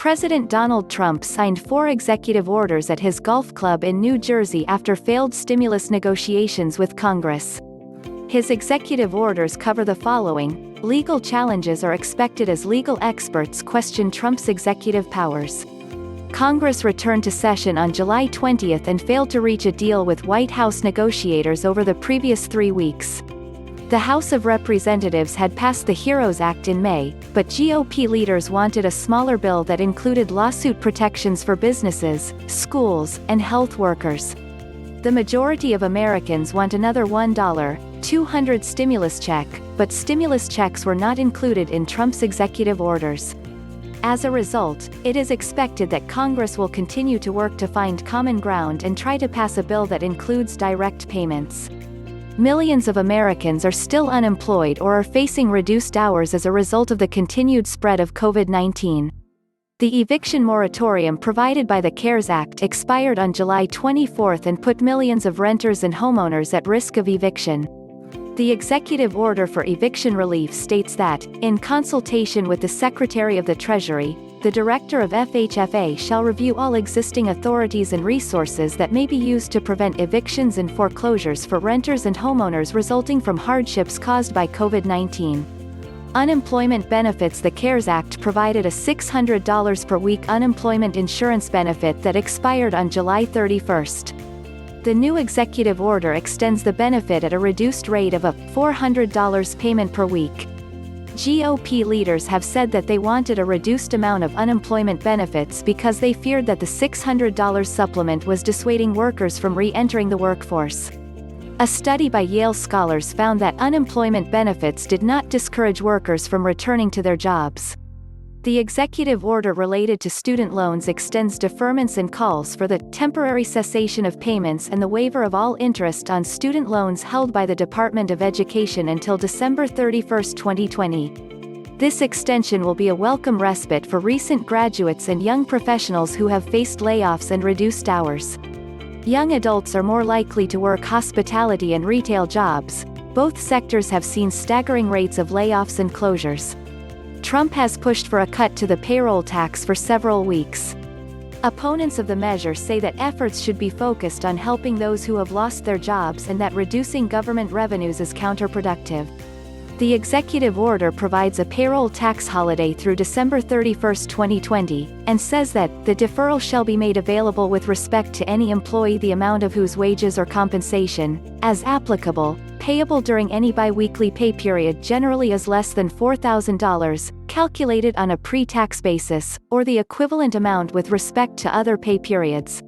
President Donald Trump signed 4 executive orders at his golf club in New Jersey after failed stimulus negotiations with Congress. His executive orders cover the following: legal challenges are expected as legal experts question Trump's executive powers. Congress returned to session on July 20 and failed to reach a deal with White House negotiators over the previous 3 weeks. The House of Representatives had passed the HEROES Act in May, but GOP leaders wanted a smaller bill that included lawsuit protections for businesses, schools, and health workers. The majority of Americans want another $1.200 stimulus check, but stimulus checks were not included in Trump's executive orders. As a result, it is expected that Congress will continue to work to find common ground and try to pass a bill that includes direct payments. Millions of Americans are still unemployed or are facing reduced hours as a result of the continued spread of COVID-19. The eviction moratorium provided by the CARES Act expired on July 24 and put millions of renters and homeowners at risk of eviction. The executive order for eviction relief states that, in consultation with the Secretary of the Treasury, the Director of FHFA shall review all existing authorities and resources that may be used to prevent evictions and foreclosures for renters and homeowners resulting from hardships caused by COVID-19. Unemployment benefits. The CARES Act provided a $600 per week unemployment insurance benefit that expired on July 31. The new executive order extends the benefit at a reduced rate of a $400 payment per week. GOP leaders have said that they wanted a reduced amount of unemployment benefits because they feared that the $600 supplement was dissuading workers from re-entering the workforce. A study by Yale scholars found that unemployment benefits did not discourage workers from returning to their jobs. The executive order related to student loans extends deferments and calls for the temporary cessation of payments and the waiver of all interest on student loans held by the Department of Education until December 31, 2020. This extension will be a welcome respite for recent graduates and young professionals who have faced layoffs and reduced hours. Young adults are more likely to work hospitality and retail jobs. Both sectors have seen staggering rates of layoffs and closures. Trump has pushed for a cut to the payroll tax for several weeks. Opponents of the measure say that efforts should be focused on helping those who have lost their jobs and that reducing government revenues is counterproductive. The executive order provides a payroll tax holiday through December 31, 2020, and says that the deferral shall be made available with respect to any employee the amount of whose wages or compensation, as applicable, payable during any biweekly pay period generally is less than $4,000, calculated on a pre-tax basis, or the equivalent amount with respect to other pay periods.